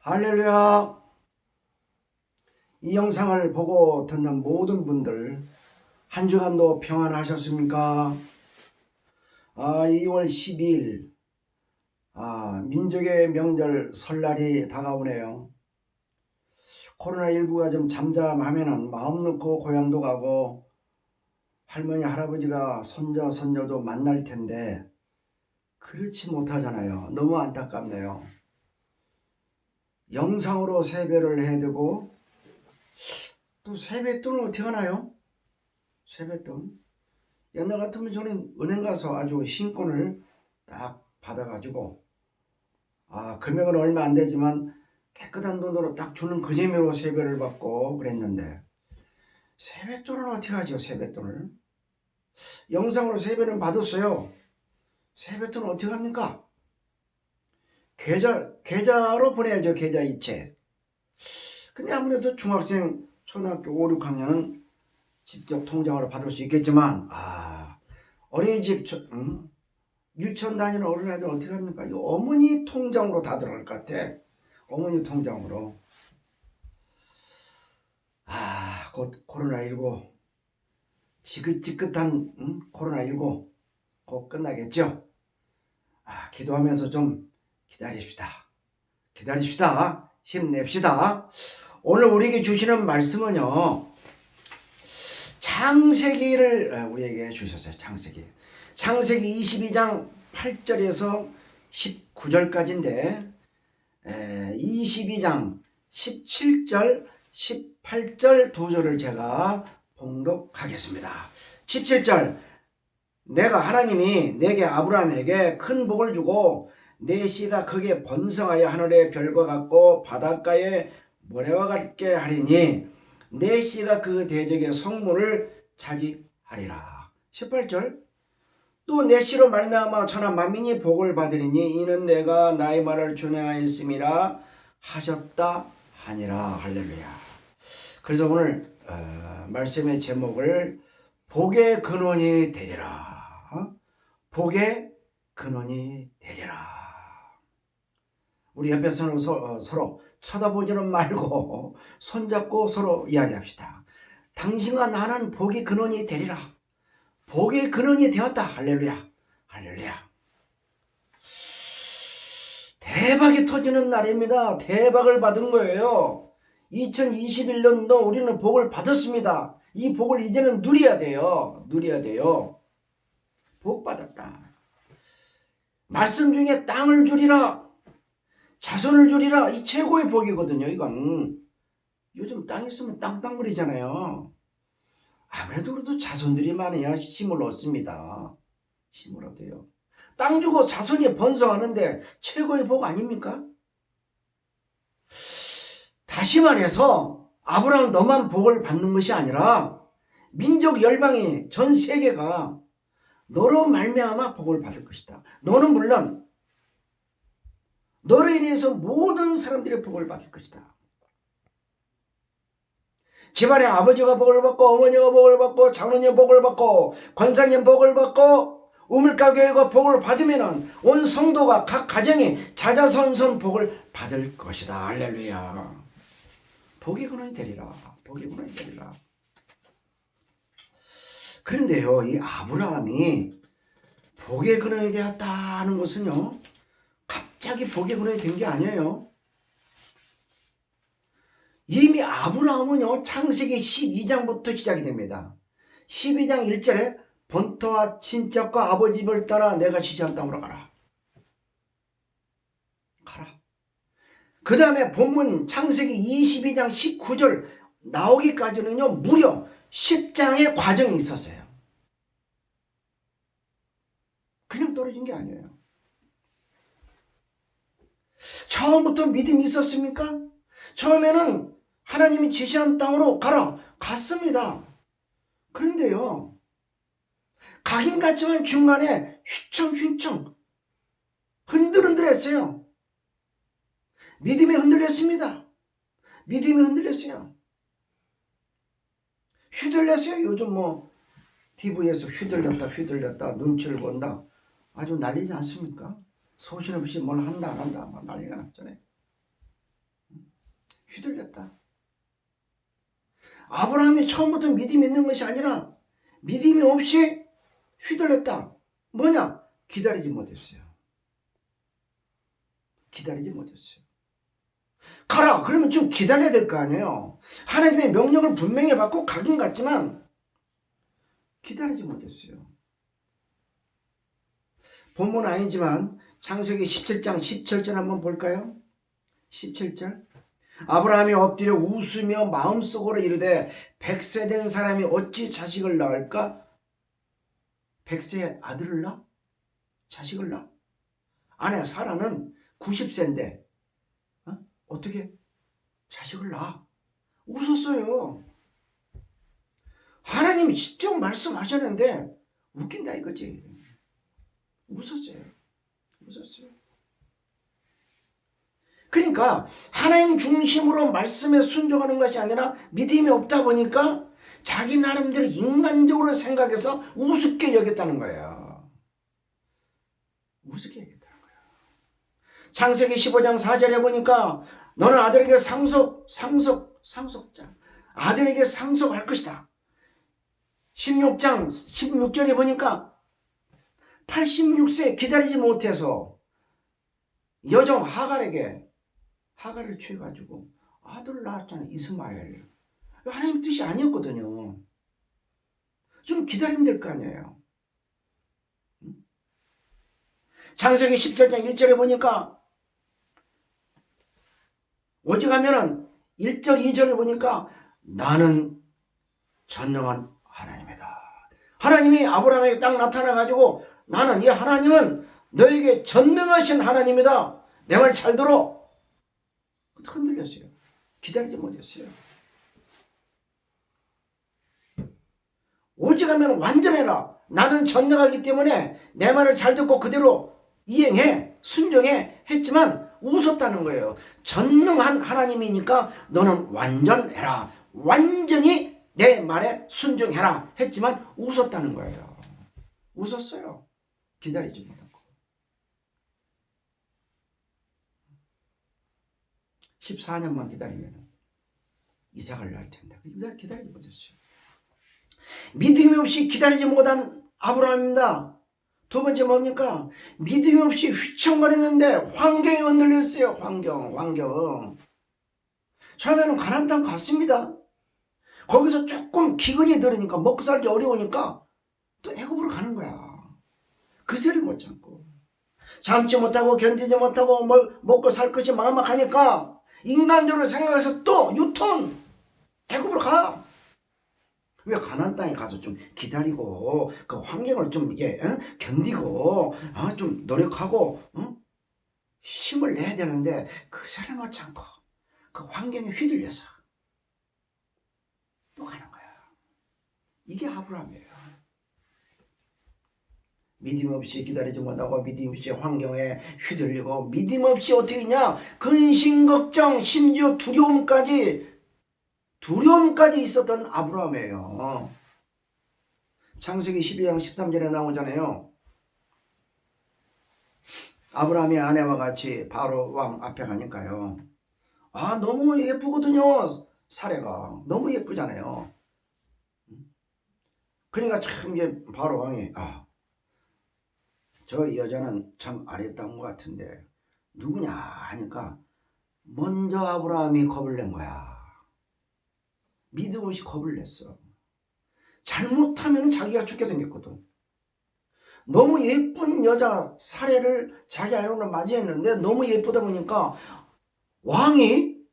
할렐루야. 이 영상을 보고 듣는 모든 분들 한 주간도 평안하셨습니까? 2월 12일 민족의 명절 설날이 다가오네요. 코로나19가 좀 잠잠하면은 마음 놓고 고향도 가고 할머니 할아버지가 손자 손녀도 만날 텐데 그렇지 못하잖아요. 너무 안타깝네요. 영상으로 세배를 해두고 또 세뱃돈은 어떻게 하나요? 세뱃돈 옛날 같으면 저는 은행 가서 아주 신권을 딱 받아가지고 금액은 얼마 안 되지만 깨끗한 돈으로 딱 주는 그 재미로 세배를 받고 그랬는데 세뱃돈은 어떻게 하죠? 세뱃돈을 영상으로 세배는 받았어요. 세뱃돈은 어떻게 합니까? 계좌로 보내야죠. 계좌 이체. 근데 아무래도 중학생 초등학교 5, 6학년은 직접 통장으로 받을 수 있겠지만 어린이집 유치원 다니는 어린아이들 어떻게 합니까? 이거 어머니 통장으로 다 들어갈 것 같아. 어머니 통장으로. 곧 코로나19 지긋지긋한 코로나19 곧 끝나겠죠? 기도하면서 좀 기다립시다. 힘냅시다. 오늘 우리에게 주시는 말씀은요, 창세기를 우리에게 주셨어요. 창세기 22장 8절에서 19절까지인데 22장 17절 18절 두 절을 제가 봉독하겠습니다. 17절 내가 하나님이 내게 아브라함에게 큰 복을 주고 내 씨가 크게 번성하여 하늘의 별과 같고 바닷가의 모래와 같게 하리니 내 씨가 그 대적의 성문을 차지하리라. 18절 또 내 씨로 말미암아 천하 만민이 복을 받으리니 이는 내가 나의 말을 준행하였음이라 하셨다 하니라. 할렐루야. 그래서 오늘 말씀의 제목을 복의 근원이 되리라. 복의 근원이 되리라. 우리 옆에 서로 쳐다보지는 말고 손잡고 서로 이야기합시다. 당신과 나는 복의 근원이 되리라. 복의 근원이 되었다. 할렐루야. 할렐루야. 대박이 터지는 날입니다. 대박을 받은 거예요. 2021년도 우리는 복을 받았습니다. 이 복을 이제는 누려야 돼요. 복 받았다. 말씀 중에 땅을 주리라, 자손을 주리라, 이 최고의 복이거든요. 이건 요즘 땅 있으면 땅땅거리잖아요. 아무래도 그래도 자손들이 많아야 힘을 얻습니다. 힘을 얻어요. 땅 주고 자손이 번성하는데 최고의 복 아닙니까? 다시 말해서 아브라함 너만 복을 받는 것이 아니라 민족 열방이 전 세계가 너로 말미암아 복을 받을 것이다. 너는 물론 너로 인해서 모든 사람들이 복을 받을 것이다. 집안에 아버지가 복을 받고 어머니가 복을 받고 장로님 복을 받고 권사님 복을 받고 우물가교회가 복을 받으면 온 성도가 각 가정이 자자손손 복을 받을 것이다. 할렐루야. 복의 근원이 되리라. 복의 근원이 되리라. 그런데요, 이 아브라함이 복의 근원이 되었다는 것은요, 갑자기 복의 근원이 된 게 아니에요. 이미 아브라함은요, 창세기 12장부터 시작이 됩니다. 12장 1절에 본토와 친척과 아버지 집을 따라 내가 지시한 땅으로 가라. 그 다음에 본문 창세기 22장 19절 나오기까지는요, 무려 10장의 과정이 있었어요. 그냥 떨어진 게 아니에요. 처음부터 믿음이 있었습니까? 처음에는 하나님이 지시한 땅으로 가라. 갔습니다. 그런데요, 가긴 갔지만 중간에 휘청휘청 흔들흔들했어요. 믿음이 흔들렸습니다. 믿음이 흔들렸어요. 휘둘렸어요. 요즘 TV에서 휘둘렸다 눈치를 본다 아주 난리지 않습니까? 소신없이 뭘 한다 안 한다 막 난리가 났잖아요. 휘둘렸다. 아브라함이 처음부터 믿음이 있는 것이 아니라 믿음이 없이 휘둘렸다. 뭐냐? 기다리지 못했어요. 기다리지 못했어요. 가라! 그러면 좀 기다려야 될 거 아니에요. 하나님의 명령을 분명히 받고 가긴 갔지만 기다리지 못했어요. 본문 아니지만 창세기 17장 17절 한번 볼까요? 17절. 아브라함이 엎드려 웃으며 마음속으로 이르되 100세 된 사람이 어찌 자식을 낳을까? 100세에 아들을 낳아? 자식을 낳아? 아내 사라는 90세인데 어떻게 자식을 낳아? 웃었어요. 하나님이 직접 말씀하셨는데 웃긴다 이거지. 웃었어요. 웃었어요. 그러니까 하나님 중심으로 말씀에 순종하는 것이 아니라 믿음이 없다 보니까 자기 나름대로 인간적으로 생각해서 우습게 여겼다는 거예요. 우습게 여겼다는 거예요. 창세기 15장 4절에 보니까 너는 아들에게 상속자 아들에게 상속할 것이다. 16장 16절에 보니까 86세 기다리지 못해서 여종 하갈을 취해가지고 아들을 낳았잖아요. 이스마엘. 하나님 뜻이 아니었거든요. 좀 기다리면 될 거 아니에요. 창세기 17장 1절에 보니까 오직하면은 1절 2절을 보니까 나는 전능한 하나님이다. 하나님이 아브라함에게 딱 나타나가지고 나는 이 하나님은 너에게 전능하신 하나님이다. 내 말 잘 들어. 흔들렸어요. 기다리지 못했어요. 오직하면 완전해라. 나는 전능하기 때문에 내 말을 잘 듣고 그대로 이행해. 순종해. 했지만 웃었다는 거예요. 전능한 하나님이니까 너는 완전해라. 완전히 내 말에 순종해라. 했지만 웃었다는 거예요. 웃었어요. 기다리지 못하고. 14년만 기다리면 이삭을 낳을 텐데 기다리지 못했어요. 믿음이 없이 기다리지 못한 아브라함입니다. 두 번째 뭡니까? 믿음이 없이 휘청거리는데 환경이 흔들렸어요. 환경. 처음에는 가나안 땅 갔습니다. 거기서 조금 기근이 들으니까 먹고 살기 어려우니까 또 애굽으로 가는 거야. 그새를 못 참고 참지 못하고 견디지 못하고 뭘 먹고 살 것이 막막하니까 인간적으로 생각해서 또 유턴 애굽으로 가. 왜 가나안 땅에 가서 좀 기다리고 그 환경을 좀 이게 견디고 좀 노력하고 힘을 내야 되는데 그새를 못 참고 그 환경에 휘둘려서 또 가는 거야. 이게 아브라함이에요. 믿음 없이 기다리지 못하고 믿음 없이 환경에 휘둘리고 믿음 없이 어떻게 했냐? 근심 걱정 심지어 두려움까지 있었던 아브라함이에요. 창세기 12장 13절에 나오잖아요. 아브라함이 아내와 같이 바로 왕 앞에 가니까요. 너무 예쁘거든요. 사례가 너무 예쁘잖아요. 그러니까 참 이제 바로 왕이 저 여자는 참 아랫다운 것 같은데 누구냐 하니까 먼저 아브라함이 겁을 낸 거야. 믿음 없이 겁을 냈어. 잘못하면 자기가 죽게 생겼거든. 너무 예쁜 여자 사례를 자기 아내로 맞이했는데 너무 예쁘다 보니까 왕이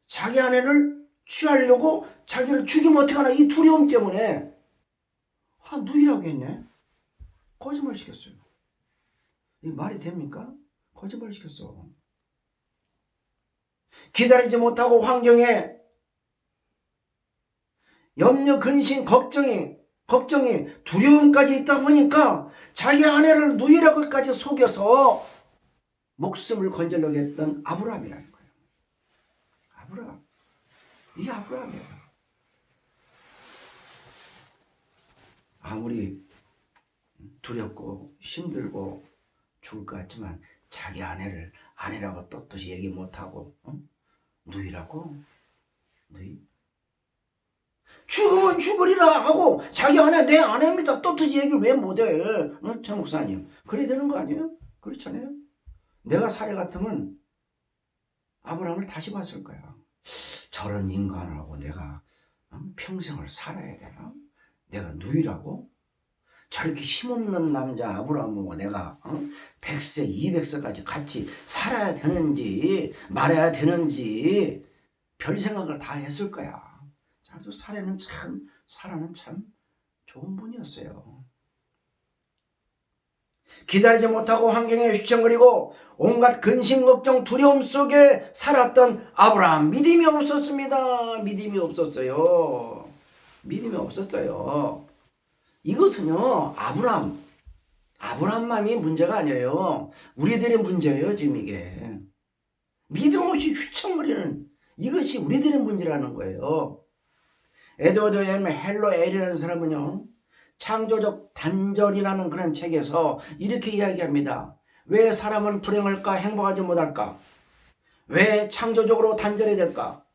자기 아내를 취하려고 자기를 죽이면 어떡하나 이 두려움 때문에 누이라고 했네. 거짓말 시켰어요. 이 말이 됩니까? 거짓말 시켰어. 기다리지 못하고 환경에 염려, 근심, 걱정이 두려움까지 있다 보니까 자기 아내를 누이라고까지 속여서 목숨을 건지려고 했던 아브라함이라는 거예요. 아브라함. 이 아브라함이에요. 아무리 두렵고 힘들고 죽을 것 같지만 자기 아내를 아내라고 떳떳이 얘기 못하고 누이라고? 누이? 죽으면 죽으리라 하고 자기 아내 내 아내입니다 떳떳이 얘기를 왜 못해? 응? 장 목사님 그래야 되는 거 아니에요? 그렇잖아요. 내가 사례 같으면 아브라함을 다시 봤을 거야. 저런 인간하고 내가 평생을 살아야 되나? 내가 누이라고? 저렇게 힘없는 남자 아브라함하고 내가 100세 200세까지 같이 살아야 되는지 말아야 되는지 별 생각을 다 했을 거야. 아주 사라는 참 좋은 분이었어요. 기다리지 못하고 환경에 휘청거리고 온갖 근심 걱정 두려움 속에 살았던 아브라함 믿음이 없었습니다. 믿음이 없었어요. 이것은요 아브라함만이 문제가 아니에요. 우리들의 문제예요. 지금 이게 믿음 없이 휘청거리는 이것이 우리들의 문제라는 거예요. 에드워드 M. 헬로엘이라는 사람은요 창조적 단절이라는 그런 책에서 이렇게 이야기합니다. 왜 사람은 불행할까? 행복하지 못할까? 왜 창조적으로 단절해야 될까?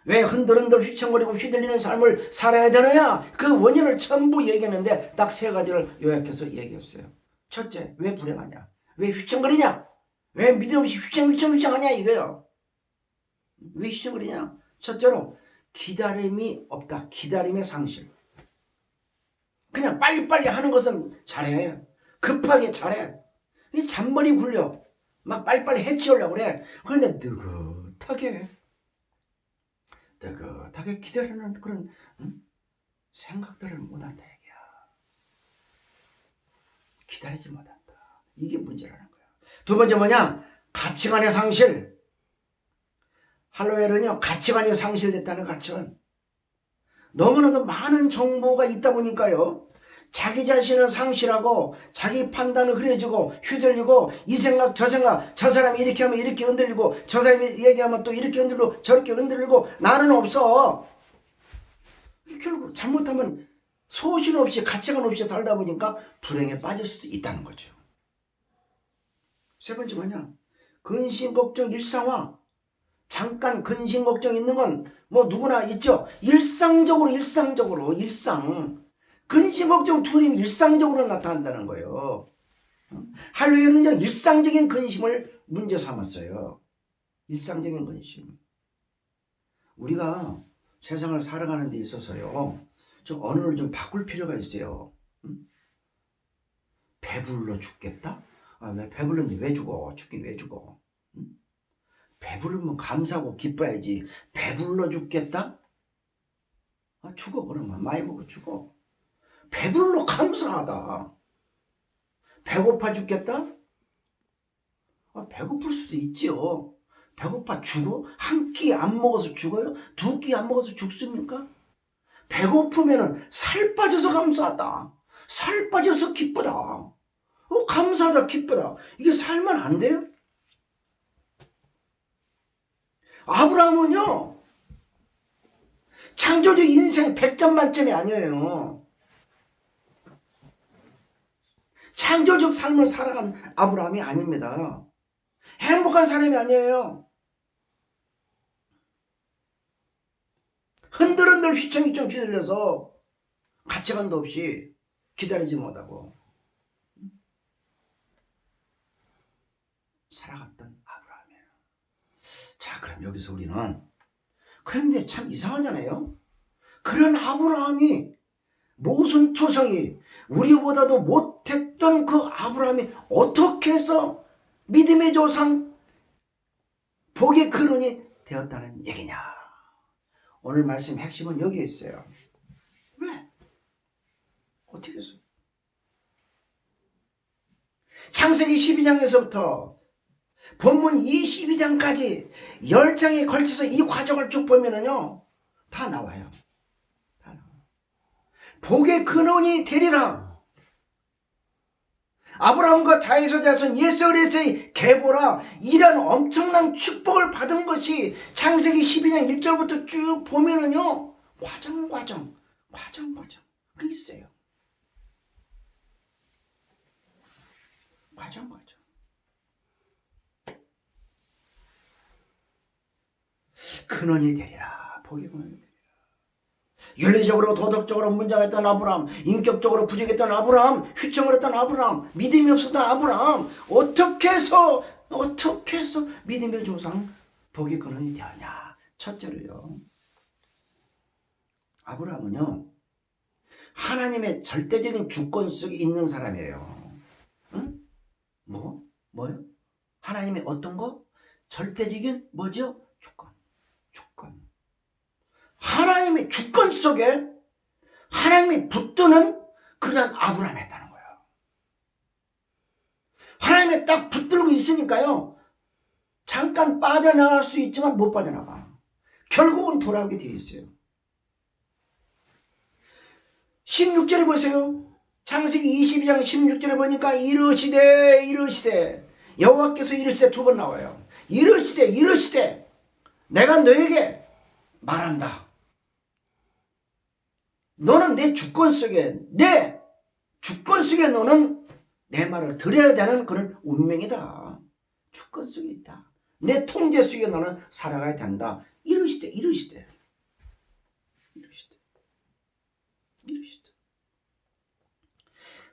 왜 흔들흔들 휘청거리고 휘둘리는 삶을 살아야 되느냐? 그 원인을 전부 얘기했는데 딱 세 가지를 요약해서 얘기했어요. 첫째, 왜 불행하냐? 왜 휘청거리냐? 왜 믿음 없이 휘청하냐 이거요. 왜 휘청거리냐? 첫째로 기다림이 없다. 기다림의 상실. 그냥 빨리빨리 하는 것은 잘해. 급하게 잘해. 잔머리 굴려. 막 빨리빨리 해치우려고 그래. 그런데 느긋하게 기다리는 그런 생각들을 못한다 얘기야. 기다리지 못한다. 이게 문제라는 거야. 두 번째 뭐냐? 가치관의 상실. 할로웰은요 가치관이 상실됐다는 가치관. 너무나도 많은 정보가 있다 보니까요 자기 자신을 상실하고 자기 판단을 흐려지고 휘둘리고 이 생각 저 생각 저 사람이 이렇게 하면 이렇게 흔들리고 저 사람이 얘기하면 또 이렇게 흔들리고 저렇게 흔들리고 나는 없어. 결국 잘못하면 소신 없이 가치관 없이 살다 보니까 불행에 빠질 수도 있다는 거죠. 세 번째 뭐냐? 근심 걱정 일상화. 잠깐 근심 걱정 있는 건 뭐 누구나 있죠. 일상적으로 근심 걱정 둘이 일상적으로 나타난다는 거예요. 할로웰은요 일상적인 근심을 문제 삼았어요. 일상적인 근심. 우리가 세상을 살아가는 데 있어서요 좀 언어를 좀 바꿀 필요가 있어요. 배불러 죽겠다? 왜 배불렀는데 왜 죽어? 죽긴 왜 죽어? 배부르면 감사하고 기뻐야지. 배불러 죽겠다? 죽어 그러면. 많이 먹어 죽어. 배불러 감사하다. 배고파 죽겠다? 배고플 수도 있지요. 배고파 죽어? 한 끼 안 먹어서 죽어요? 두 끼 안 먹어서 죽습니까? 배고프면은 살 빠져서 감사하다. 살 빠져서 기쁘다. 감사하다 기쁘다. 이게 살면 안 돼요? 아브라함은요 창조적 인생 100점 만점이 아니에요. 창조적 삶을 살아간 아브라함이 아닙니다. 행복한 사람이 아니에요. 흔들흔들 휘청휘청 휘둘려서 가치관도 없이 기다리지 못하고 살아갔던 아브라함이에요. 자, 그럼 여기서 우리는 그런데 참 이상하잖아요. 그런 아브라함이 모순투성이 우리보다도 못했던 그 아브라함이 어떻게 해서 믿음의 조상 복의 근원이 되었다는 얘기냐. 오늘 말씀 핵심은 여기에 있어요. 왜? 어떻게 해서? 창세기 12장에서부터 본문 22장까지 10장에 걸쳐서 이 과정을 쭉 보면은요 다 나와요. 다 나와요. 복의 근원이 되리라. 아브라함과 다윗의 자손 예수 그리스도의 계보라. 이런 엄청난 축복을 받은 것이 창세기 12장 1절부터 쭉 보면은요 과정 그 있어요. 과정. 근원이 되리라. 복의 근원이 되리라. 윤리적으로 도덕적으로 문제가 있던 아브라함, 인격적으로 부족했던 아브라함, 휘청을 했던 아브라함, 믿음이 없었던 아브라함, 어떻게 해서 믿음의 조상 복의 근원이 되었냐. 첫째로요, 아브라함은요 하나님의 절대적인 주권 속에 있는 사람이에요. 응? 뭐요? 하나님의 어떤 거? 절대적인 뭐죠? 주권. 하나님의 주권 속에 하나님이 붙드는 그런 아브라함이었다는 거예요. 하나님이 딱 붙들고 있으니까요, 잠깐 빠져나갈 수 있지만 못 빠져나가. 결국은 돌아오게 되어 있어요. 16절에 보세요. 창세기 22장 16절에 보니까 이르시되 여호와께서 이르시되 두 번 나와요. 이르시되 내가 너에게 말한다. 너는 내 주권 속에 너는 내 말을 들어야 되는 그런 운명이다. 주권 속에 있다. 내 통제 속에 너는 살아가야 된다. 이르시되.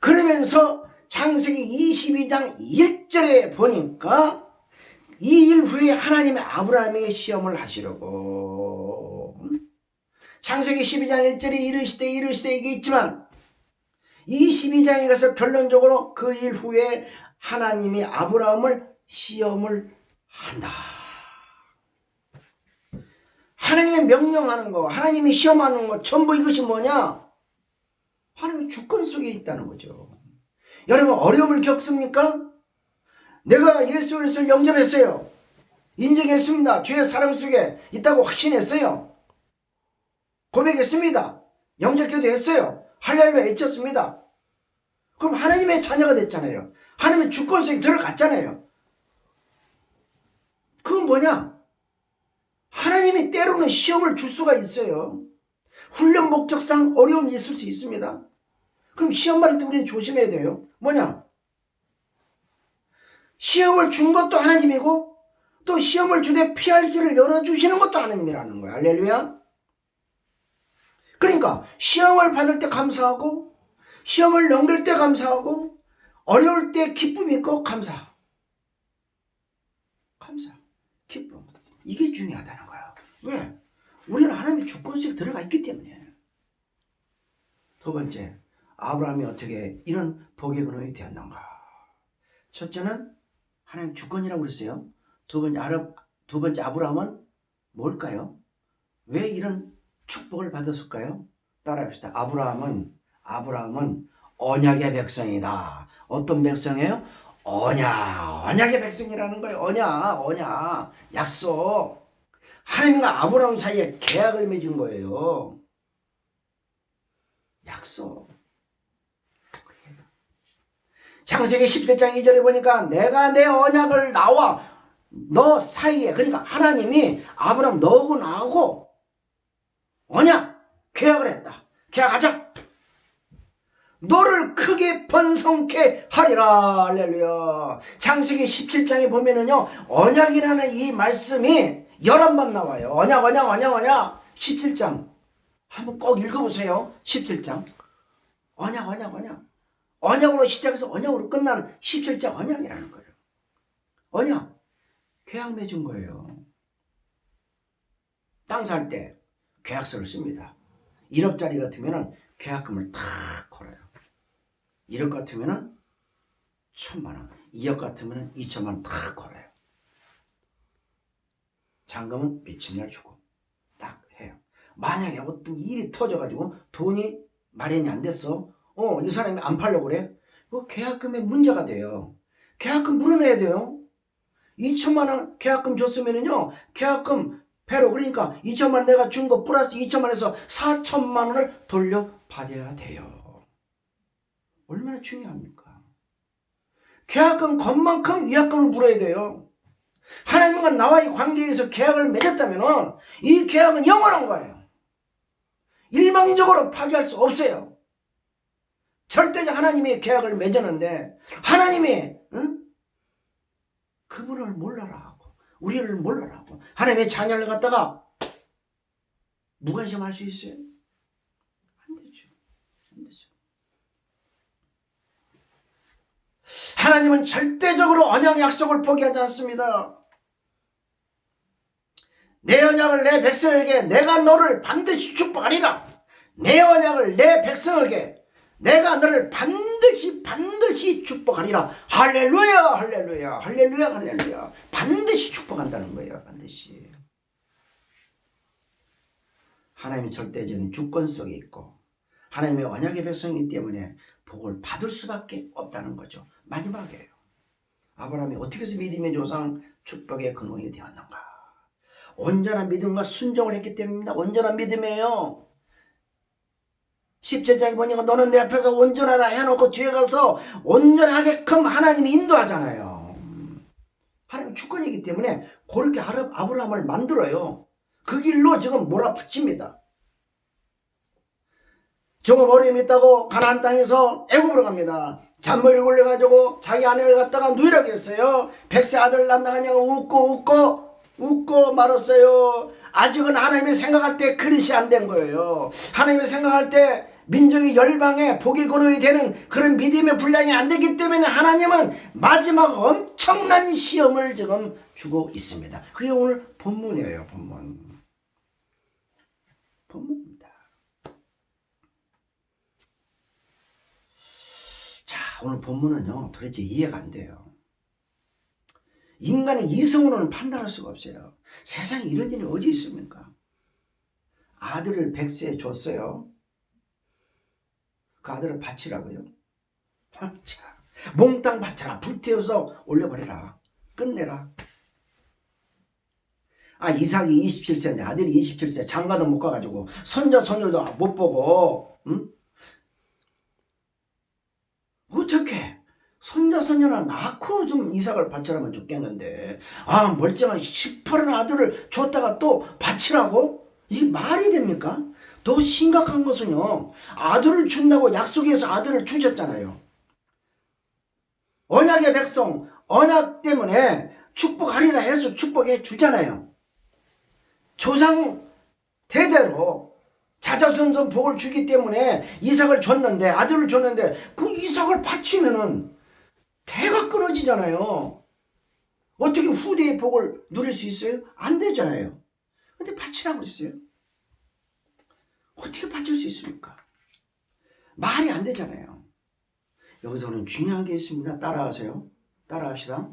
그러면서 창세기 22장 1절에 보니까 이 일 후에 하나님의 아브라함에게 시험을 하시려고, 창세기 12장 1절에 이르시되 이게 있지만 22장에 가서 결론적으로 그 일 후에 하나님이 아브라함을 시험을 한다. 하나님의 명령하는 거, 하나님이 시험하는 거, 전부 이것이 뭐냐? 하나님의 주권 속에 있다는 거죠. 여러분, 어려움을 겪습니까? 내가 예수 그리스도를 영접했어요. 인정했습니다. 주의 사랑 속에 있다고 확신했어요. 고백했습니다. 영접기도 했어요. 할렐루야 외쳤습니다. 그럼 하나님의 자녀가 됐잖아요. 하나님의 주권 속에 들어갔잖아요. 그건 뭐냐? 하나님이 때로는 시험을 줄 수가 있어요. 훈련 목적상 어려움이 있을 수 있습니다. 그럼 시험 받을 때 우리는 조심해야 돼요. 뭐냐? 시험을 준 것도 하나님이고 또 시험을 주되 피할 길을 열어주시는 것도 하나님이라는 거예요. 할렐루야. 그러니까 시험을 받을 때 감사하고 시험을 넘길 때 감사하고 어려울 때 기쁨이 있고 감사, 기쁨. 이게 중요하다는 거야. 왜? 우리는 하나님의 주권 속에 들어가 있기 때문에. 두 번째, 아브라함이 어떻게 이런 복의 근원이 되었는가? 첫째는 하나님 주권이라고 그랬어요. 두 번째 아브라함은 뭘까요? 왜 이런 축복을 받았을까요? 따라합시다. 아브라함은 언약의 백성이다. 어떤 백성이에요? 언약의 백성이라는 거예요. 언약, 약속. 하나님과 아브라함 사이에 계약을 맺은 거예요. 약속. 창세기 17장 2절에 보니까 내가 내 언약을 나와 너 사이에, 그러니까 하나님이 아브라함 너하고 나하고 언약, 계약을 했다. 계약하자. 너를 크게 번성케 하리라. 할렐루야. 창세기 17장에 보면은요, 언약이라는 이 말씀이 11번 나와요. 언약. 17장. 한번 꼭 읽어보세요. 17장. 언약. 언약으로 시작해서 언약으로 끝나는 17장 언약이라는 거예요. 언약. 계약 맺은 거예요. 땅 살 때 계약서를 씁니다. 1억짜리 같으면 계약금을 탁 걸어요. 1억 같으면 1,000만 원, 2억 같으면 2천만 원 탁 걸어요. 잔금은 며칠이나 주고 딱 해요. 만약에 어떤 일이 터져가지고 돈이 마련이 안 됐어. 이 사람이 안 팔려고 그래. 그 계약금에 문제가 돼요. 계약금 물어내야 돼요. 2천만 원 계약금 줬으면은요, 계약금 배로, 그러니까 2천만 원 내가 준 거 플러스 2천만 원에서 4천만 원을 돌려받아야 돼요. 얼마나 중요합니까? 계약금 것만큼 위약금을 물어야 돼요. 하나님과 나와의 관계에서 계약을 맺었다면 이 계약은 영원한 거예요. 일방적으로 파기할 수 없어요. 절대적 하나님의 계약을 맺었는데 하나님이 그분을 몰라라 하고 우리를 몰라라 하고 하나님의 자녀를 갖다가 무관심할 수 있어요? 안 되죠. 안 되죠. 하나님은 절대적으로 언약 약속을 포기하지 않습니다. 내 언약을 내 백성에게 내가 너를 반드시 축복하리라. 내 언약을 내 백성에게 내가 너를 반드시 축복하리라. 할렐루야 할렐루야 할렐루야 할렐루야. 반드시 축복한다는 거예요. 반드시. 하나님의 절대적인 주권 속에 있고 하나님의 언약의 백성이기 때문에 복을 받을 수밖에 없다는 거죠. 마지막이에요. 아브라함이 어떻게 해서 믿음의 조상 축복의 근원이 되었는가? 온전한 믿음과 순종을 했기 때문입니다. 온전한 믿음이에요. 10제장에 보니까 너는 내 앞에서 온전하라 해놓고 뒤에 가서 온전하게끔 하나님이 인도하잖아요. 하나님 주권이기 때문에 그렇게 아브라함을 만들어요. 그 길로 지금 몰아붙입니다. 조금 어려움이 있다고 가나안 땅에서 애굽으로 갑니다. 잔머리 굴려가지고 자기 아내를 갖다가 누이라고 했어요. 100세 아들 낳는다고 웃고 말았어요. 아직은 하나님이 생각할 때 그릇이 안 된 거예요. 하나님이 생각할 때 민족이 열방에 복의 근원이 되는 그런 믿음의 분량이 안 되기 때문에 하나님은 마지막 엄청난 시험을 지금 주고 있습니다. 그게 오늘 본문이에요. 본문입니다. 자, 오늘 본문은요 도대체 이해가 안 돼요. 인간의 이성으로는 판단할 수가 없어요. 세상에 이런 일이 어디 있습니까? 아들을 100세에 줬어요. 그 아들을 바치라고요. 몽땅 바쳐라. 불태워서 올려버려라. 끝내라. 이삭이 27세인데 아들이 27세 장가도 못 가가지고 손자 손녀도 못 보고 어떻게 손자 손녀나 낳고 좀 이삭을 바치라면 좋겠는데 멀쩡한 18은 아들을 줬다가 또 바치라고? 이게 말이 됩니까? 더 심각한 것은요 아들을 준다고 약속해서 아들을 주셨잖아요. 언약의 백성 언약 때문에 축복하리라 해서 축복해 주잖아요. 조상 대대로 자자손손 복을 주기 때문에 이삭을 줬는데 아들을 줬는데 그 이삭을 바치면은 대가 끊어지잖아요. 어떻게 후대의 복을 누릴 수 있어요? 안 되잖아요. 근데 바치라고 했어요. 어떻게 바칠 수 있습니까? 말이 안 되잖아요. 여기서는 중요한 게 있습니다. 따라하세요. 따라합시다.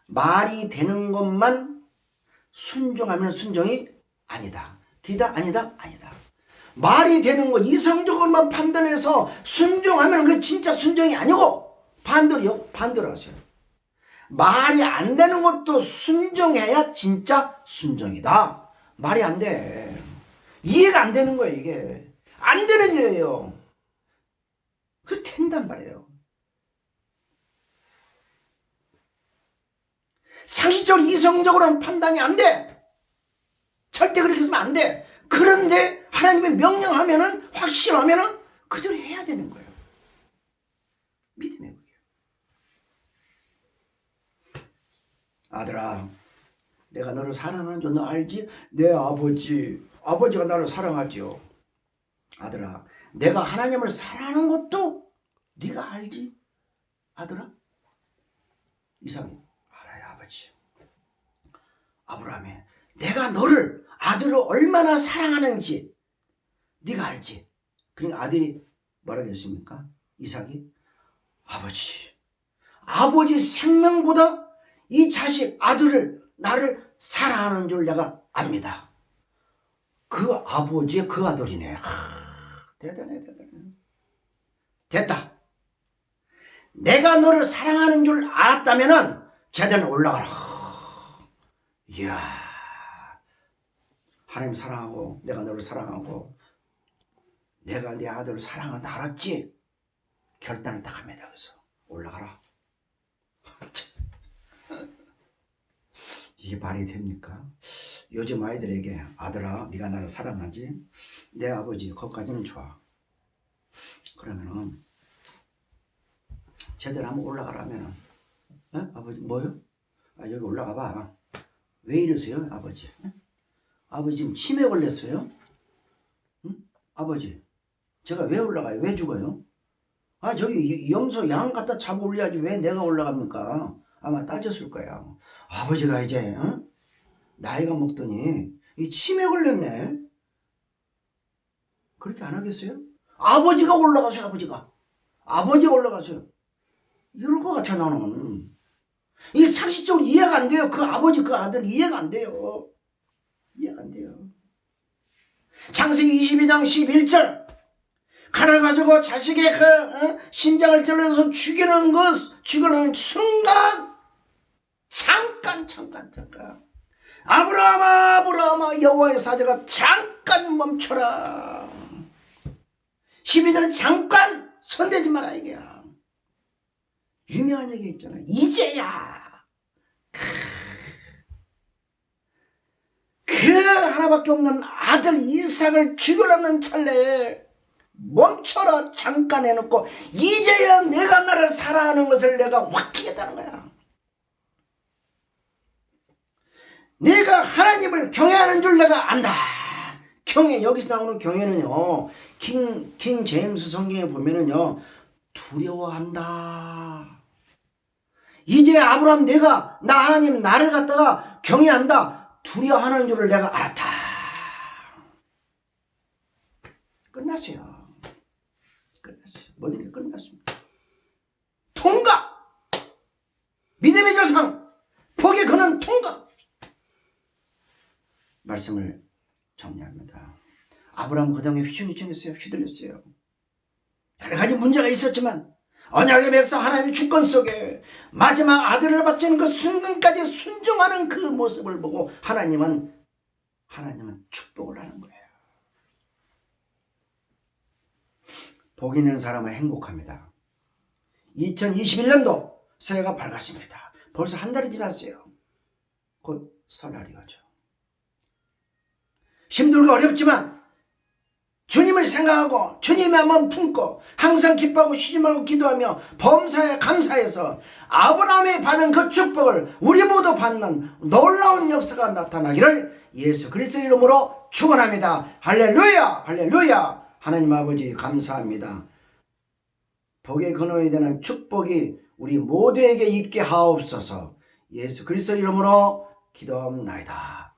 말이 되는 것만 순종하면 순종이 아니다. 되다 아니다 아니다. 말이 되는 것 이성적으로만 판단해서 순종하면 그게 진짜 순종이 아니고 반대로 하세요. 말이 안 되는 것도 순종해야 진짜 순종이다. 말이 안 돼. 이해가 안 되는 거예요. 이게 안 되는 일이에요. 그 된단 말이에요. 상식적으로 이성적으로는 판단이 안 돼. 절대 그렇게 해서는 안 돼. 그런데 하나님이 명령하면은 확신하면은 그대로 해야 되는 거예요. 믿음의 거예요. 아들아, 내가 너를 사랑하는 줄 너 알지? 내 아버지가 나를 사랑하지요. 아들아, 내가 하나님을 사랑하는 것도 네가 알지? 아들아? 이삭이 알아요. 아버지. 아브라함이 내가 너를 아들을 얼마나 사랑하는지 네가 알지? 그러니까 아들이 뭐라고 했습니까? 이삭이 아버지 생명보다 이 자식 아들을 나를 사랑하는 줄 내가 압니다. 그 아버지의 그 아들이네. 대단해. 됐다. 내가 너를 사랑하는 줄 알았다면은 제대로 올라가라. 이야, 하나님 사랑하고 내가 너를 사랑하고 내가 내 아들을 사랑하는 알았지? 결단을 딱 합니다. 그래서 올라가라. 이게 말이 됩니까? 요즘 아이들에게 아들아 네가 나를 사랑하지? 내 아버지 거기까지는 좋아. 그러면은 제대로 한번 올라가라면은 아버지 뭐요? 여기 올라가 봐. 왜 이러세요 아버지? 아버지 지금 치매 걸렸어요? 아버지, 제가 왜 올라가요? 왜 죽어요? 아, 저기 염소 양 갖다 잡아 올려야지 왜 내가 올라갑니까? 아마 따졌을 거야. 아버지가 이제 나이가 먹더니 이 치매 걸렸네. 그렇게 안 하겠어요? 아버지가 올라가세요. 아버지가 올라가세요. 이럴 것 같아 나는. 이 상식적으로 이해가 안 돼요. 그 아버지 그 아들 이해가 안 돼요. 이해가 안 돼요. 창세기 22장 11절 칼을 가지고 자식의 심장을 찔러서 죽이는 순간 잠깐 아브라함아 여호와의 사자가 잠깐 멈춰라. 12절 잠깐 손대지 마라 이게야. 유명한 얘기 있잖아요. 이제야 그 하나밖에 없는 아들 이삭을 죽여놓는 찰나에 멈춰라 잠깐 해놓고 이제야 내가 나를 사랑하는 것을 내가 확히겠다는 거야. 내가 하나님을 경외하는 줄 내가 안다. 경외, 여기서 나오는 경외는요, 킹 제임스 성경에 보면은요, 두려워한다. 이제 아브라함 나 하나님 나를 갖다가 경외한다. 두려워하는 줄을 내가 알았다. 끝났어요. 모든 게 끝났습니다. 통과! 믿음의 조상! 복의 근원 통과! 말씀을 정리합니다. 아브라함 그 당에 휘둘렸어요. 여러 가지 문제가 있었지만 언약의 백성 하나님의 주권 속에 마지막 아들을 바치는 그 순간까지 순종하는 그 모습을 보고 하나님은 축복을 하는 거예요. 복 있는 사람은 행복합니다. 2021년도 새해가 밝았습니다. 벌써 한 달이 지났어요. 곧 설날이 오죠. 힘들고 어렵지만 주님을 생각하고 주님의 마음 품고 항상 기뻐하고 쉬지 말고 기도하며 범사에 감사해서 아브라함이 받은 그 축복을 우리 모두 받는 놀라운 역사가 나타나기를 예수 그리스도의 이름으로 축원합니다. 할렐루야 할렐루야. 하나님 아버지 감사합니다. 복의 근원이 되는 축복이 우리 모두에게 있게 하옵소서. 예수 그리스도의 이름으로 기도합나이다.